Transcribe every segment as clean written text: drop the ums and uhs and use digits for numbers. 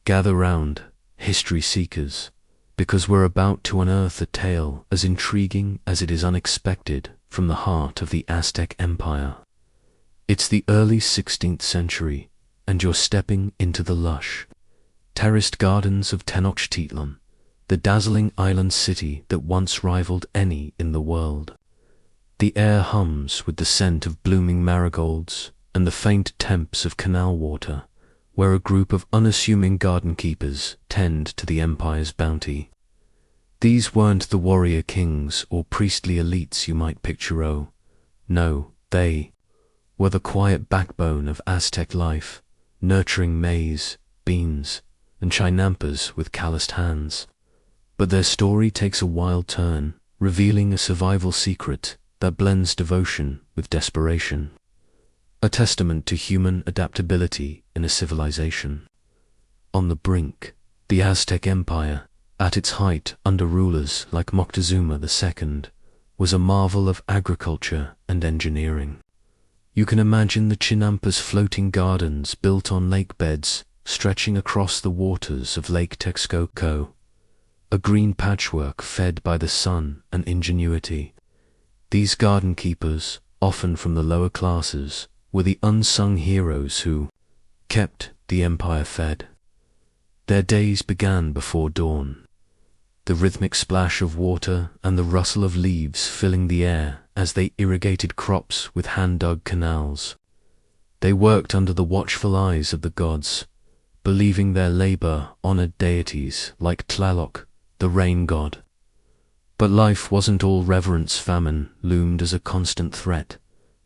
Gather round, history seekers, because we're about to unearth a tale as intriguing as it is unexpected from the heart of the Aztec Empire. It's the early 16th century, and you're stepping into the lush, terraced gardens of Tenochtitlan, the dazzling island city that once rivaled any in the world. The air hums with the scent of blooming marigolds and the faint temps of canal water, where a group of unassuming garden keepers tend to the empire's bounty. These weren't the warrior kings or priestly elites you might picture. Oh, no, they were the quiet backbone of Aztec life, nurturing maize, beans, and chinampas with calloused hands. But their story takes a wild turn, revealing a survival secret that blends devotion with desperation. A testament to human adaptability in a civilization. On the brink, the Aztec Empire, at its height under rulers like Moctezuma II, was a marvel of agriculture and engineering. You can imagine the Chinampas' floating gardens built on lake beds stretching across the waters of Lake Texcoco, a green patchwork fed by the sun and ingenuity. These garden keepers, often from the lower classes, were the unsung heroes who kept the empire fed. Their days began before dawn, the rhythmic splash of water and the rustle of leaves filling the air as they irrigated crops with hand-dug canals. They worked under the watchful eyes of the gods, believing their labor honored deities like Tlaloc, the rain god. But life wasn't all reverence. Famine loomed as a constant threat,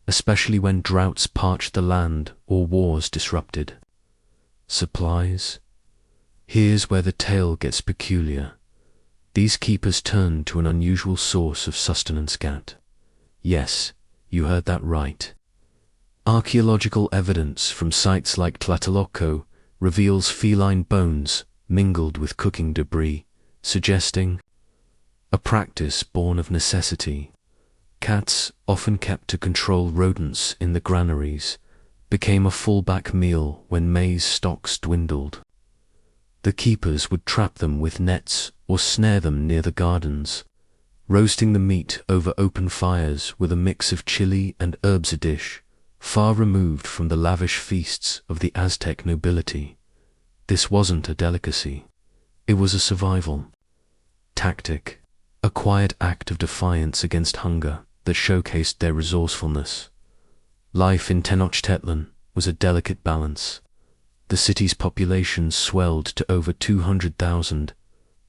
especially when droughts parched the land or wars disrupted supplies. Here's where the tale gets peculiar. These keepers turned to an unusual source of sustenance. Yes, you heard that right. Archaeological evidence from sites like Tlatelolco reveals feline bones mingled with cooking debris, suggesting a practice born of necessity. Cats, often kept to control rodents in the granaries, became a fallback meal when maize stocks dwindled. The keepers would trap them with nets or snare them near the gardens, roasting the meat over open fires with a mix of chili and herbs, a dish far removed from the lavish feasts of the Aztec nobility. This wasn't a delicacy. It was a survival tactic, a quiet act of defiance against hunger that showcased their resourcefulness. Life in Tenochtitlan was a delicate balance. The city's population swelled to over 200,000,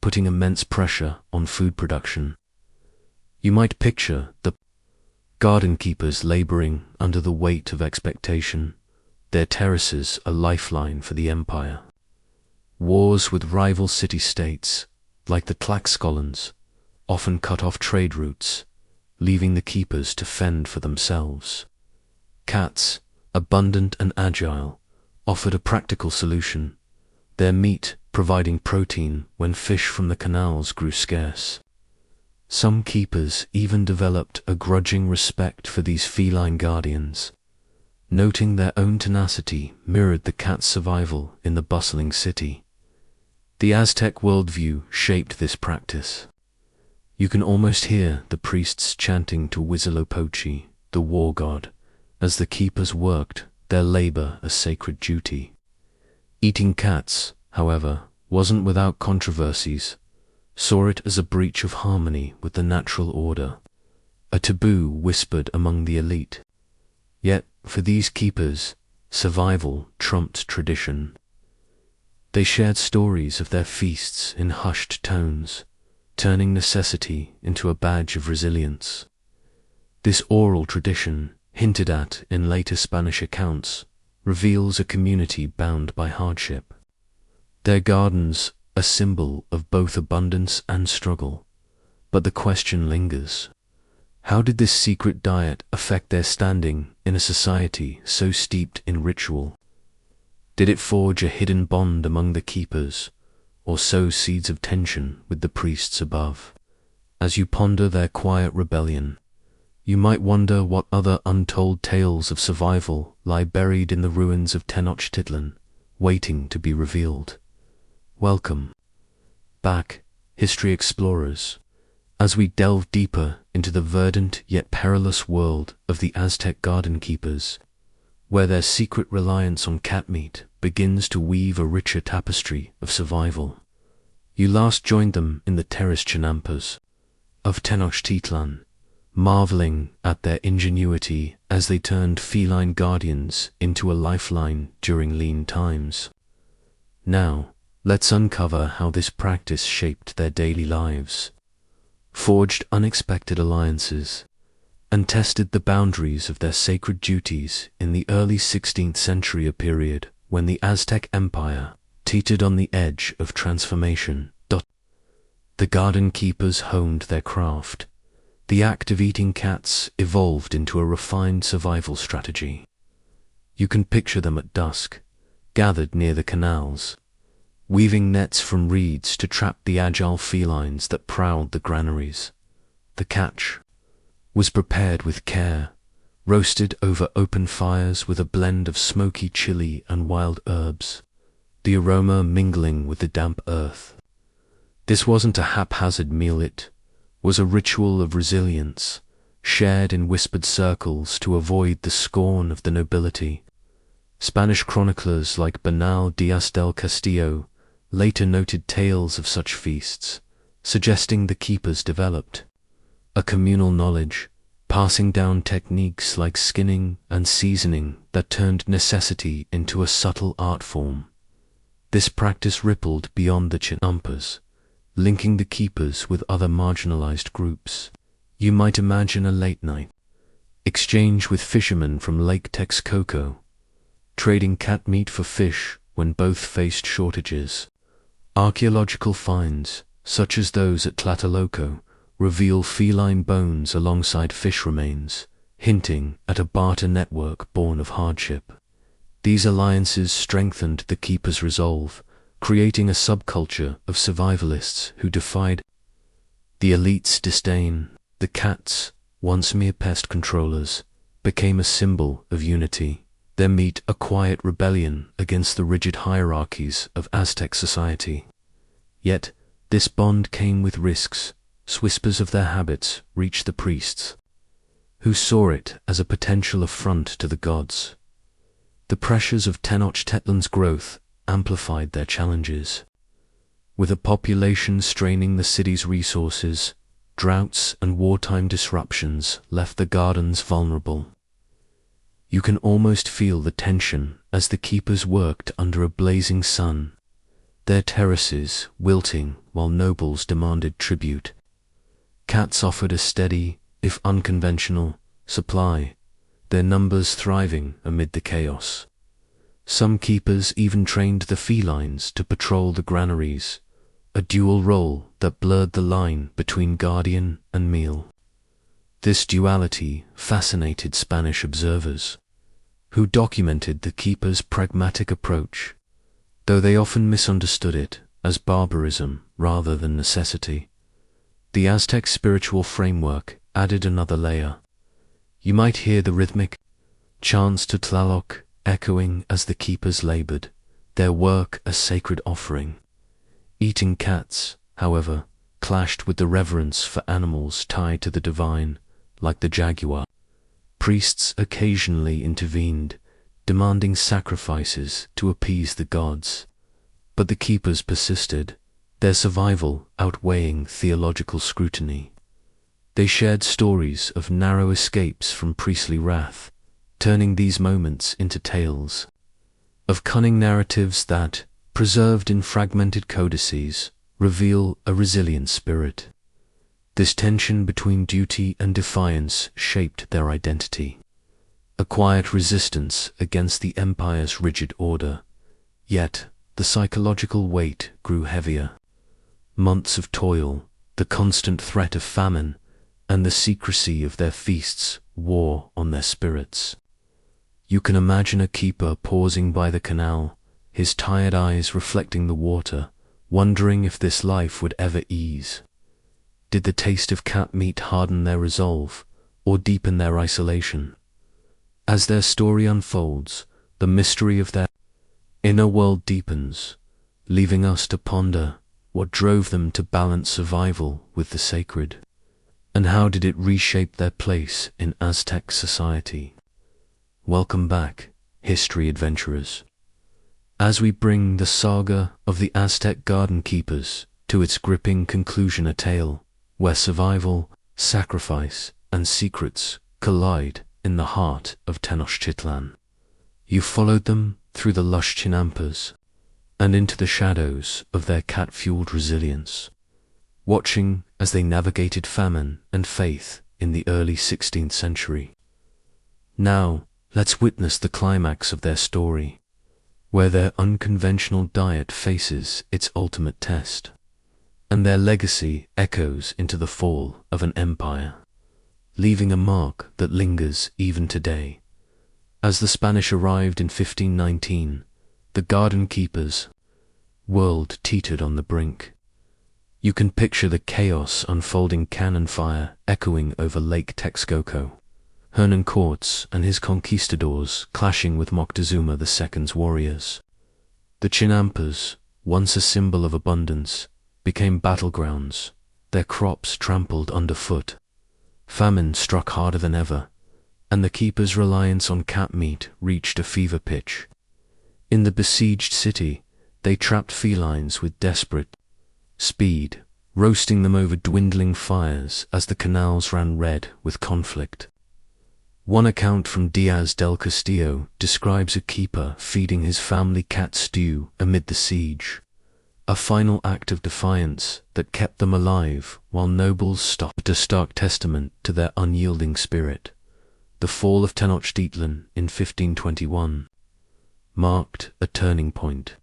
putting immense pressure on food production. You might picture the garden keepers laboring under the weight of expectation, their terraces a lifeline for the empire. Wars with rival city-states, like the Tlaxcalans, often cut off trade routes, leaving the keepers to fend for themselves. Cats, abundant and agile, offered a practical solution, their meat providing protein when fish from the canals grew scarce. Some keepers even developed a grudging respect for these feline guardians, noting their own tenacity mirrored the cat's survival in the bustling city. The Aztec worldview shaped this practice. You can almost hear the priests chanting to Huitzilopochtli, the war god, as the keepers worked their labor a sacred duty. Eating cats, however, wasn't without controversies. Saw it as a breach of harmony with the natural order, a taboo whispered among the elite. Yet, for these keepers, survival trumped tradition. They shared stories of their feasts in hushed tones, turning necessity into a badge of resilience. This oral tradition, hinted at in later Spanish accounts, reveals a community bound by hardship. Their gardens, a symbol of both abundance and struggle. But the question lingers. How did this secret diet affect their standing in a society so steeped in ritual? Did it forge a hidden bond among the keepers, or sow seeds of tension with the priests above? As you ponder their quiet rebellion, you might wonder what other untold tales of survival lie buried in the ruins of Tenochtitlan, waiting to be revealed. Welcome back, history explorers, as we delve deeper into the verdant yet perilous world of the Aztec garden keepers, where their secret reliance on cat meat begins to weave a richer tapestry of survival. You last joined them in the terraced chinampas of Tenochtitlan, marveling at their ingenuity as they turned feline guardians into a lifeline during lean times. Now, let's uncover how this practice shaped their daily lives, forged unexpected alliances, and tested the boundaries of their sacred duties in the early 16th century, a period when the Aztec Empire teetered on the edge of transformation. The garden keepers honed their craft. The act of eating cats evolved into a refined survival strategy. You can picture them at dusk, gathered near the canals, weaving nets from reeds to trap the agile felines that prowled the granaries. The catch was prepared with care, roasted over open fires with a blend of smoky chili and wild herbs, the aroma mingling with the damp earth. This wasn't a haphazard meal, it was a ritual of resilience, shared in whispered circles to avoid the scorn of the nobility. Spanish chroniclers like Bernal Díaz del Castillo later noted tales of such feasts, suggesting the keepers developed a communal knowledge, passing down techniques like skinning and seasoning that turned necessity into a subtle art form. This practice rippled beyond the chinampas, linking the keepers with other marginalized groups. You might imagine a late-night exchange with fishermen from Lake Texcoco, trading cat meat for fish when both faced shortages. Archaeological finds, such as those at Tlatelolco, reveal feline bones alongside fish remains, hinting at a barter network born of hardship. These alliances strengthened the keepers' resolve, creating a subculture of survivalists who defied the elite's disdain. The cats, once mere pest controllers, became a symbol of unity, their meat a quiet rebellion against the rigid hierarchies of Aztec society. Yet, this bond came with risks. Whispers of their habits reached the priests, who saw it as a potential affront to the gods. The pressures of Tenochtitlan's growth amplified their challenges. With a population straining the city's resources, droughts and wartime disruptions left the gardens vulnerable. You can almost feel the tension as the keepers worked under a blazing sun, their terraces wilting while nobles demanded tribute. Cats offered a steady, if unconventional, supply, their numbers thriving amid the chaos. Some keepers even trained the felines to patrol the granaries, a dual role that blurred the line between guardian and meal. This duality fascinated Spanish observers, who documented the keepers' pragmatic approach, though they often misunderstood it as barbarism rather than necessity. The Aztec spiritual framework added another layer. You might hear the rhythmic chants to Tlaloc echoing as the keepers labored, their work a sacred offering. Eating cats, however, clashed with the reverence for animals tied to the divine, like the jaguar. Priests occasionally intervened, demanding sacrifices to appease the gods, but the keepers persisted, their survival outweighing theological scrutiny. They shared stories of narrow escapes from priestly wrath, turning these moments into tales of cunning narratives that, preserved in fragmented codices, reveal a resilient spirit. This tension between duty and defiance shaped their identity, a quiet resistance against the empire's rigid order. Yet, the psychological weight grew heavier. Months of toil, the constant threat of famine, and the secrecy of their feasts wore on their spirits. You can imagine a keeper pausing by the canal, his tired eyes reflecting the water, wondering if this life would ever ease. Did the taste of cat meat harden their resolve, or deepen their isolation? As their story unfolds, the mystery of their inner world deepens, leaving us to ponder what drove them to balance survival with the sacred, and how did it reshape their place in Aztec society. Welcome back, history adventurers, as we bring the saga of the Aztec garden keepers to its gripping conclusion, a tale where survival, sacrifice, and secrets collide in the heart of Tenochtitlan. You followed them through the lush chinampas and into the shadows of their cat-fueled resilience, watching as they navigated famine and faith in the early 16th century. Now, let's witness the climax of their story, where their unconventional diet faces its ultimate test, and their legacy echoes into the fall of an empire, leaving a mark that lingers even today. As the Spanish arrived in 1519, the garden keepers' world teetered on the brink. You can picture the chaos unfolding, cannon fire echoing over Lake Texcoco, Hernan Cortes and his conquistadors clashing with Moctezuma II's warriors. The Chinampas, once a symbol of abundance, became battlegrounds, their crops trampled underfoot. Famine struck harder than ever, and the keepers' reliance on cat meat reached a fever pitch. In the besieged city, they trapped felines with desperate speed, roasting them over dwindling fires as the canals ran red with conflict. One account from Diaz del Castillo describes a keeper feeding his family cat stew amid the siege, a final act of defiance that kept them alive while nobles stopped, a stark testament to their unyielding spirit. The fall of Tenochtitlan in 1521 marked a turning point.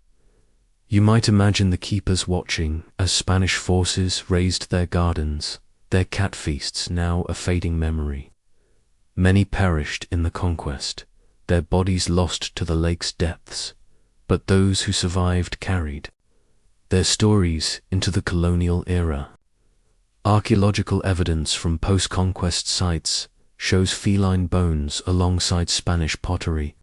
You might imagine the keepers watching as Spanish forces razed their gardens, their cat feasts now a fading memory. Many perished in the conquest, their bodies lost to the lake's depths, but those who survived carried their stories into the colonial era. Archaeological evidence from post-conquest sites shows feline bones alongside Spanish pottery,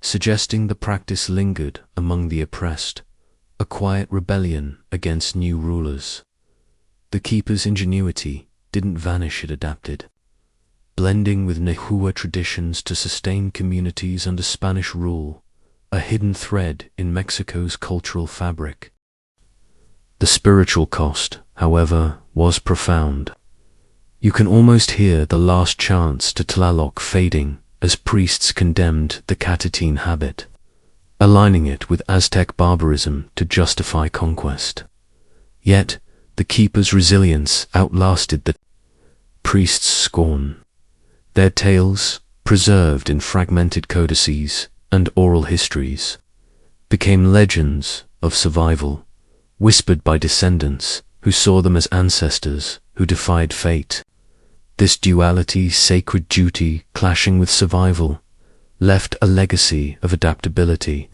suggesting the practice lingered among the oppressed, a quiet rebellion against new rulers. The keepers' ingenuity didn't vanish, it adapted, blending with Nahua traditions to sustain communities under Spanish rule, a hidden thread in Mexico's cultural fabric. The spiritual cost, however, was profound. You can almost hear the last chants to Tlaloc fading as priests condemned the Catatine habit, aligning it with Aztec barbarism to justify conquest. Yet, the keepers' resilience outlasted the priests' scorn. Their tales, preserved in fragmented codices and oral histories, became legends of survival, whispered by descendants who saw them as ancestors who defied fate. This duality, sacred duty clashing with survival, left a legacy of adaptability,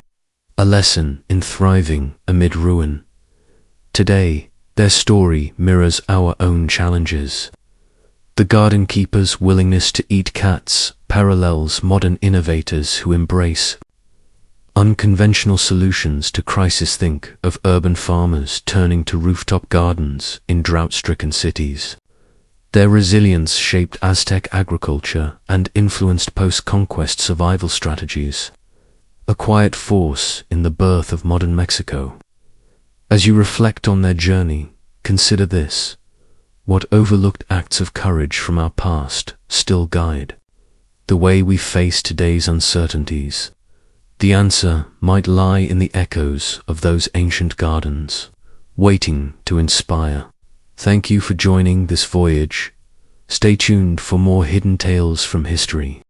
a lesson in thriving amid ruin. Today, their story mirrors our own challenges. The garden keepers' willingness to eat cats parallels modern innovators who embrace unconventional solutions to crisis. Think of urban farmers turning to rooftop gardens in drought-stricken cities. Their resilience shaped Aztec agriculture and influenced post-conquest survival strategies, a quiet force in the birth of modern Mexico. As you reflect on their journey, consider this: what overlooked acts of courage from our past still guide the way we face today's uncertainties? The answer might lie in the echoes of those ancient gardens, waiting to inspire. Thank you for joining this voyage. Stay tuned for more hidden tales from history.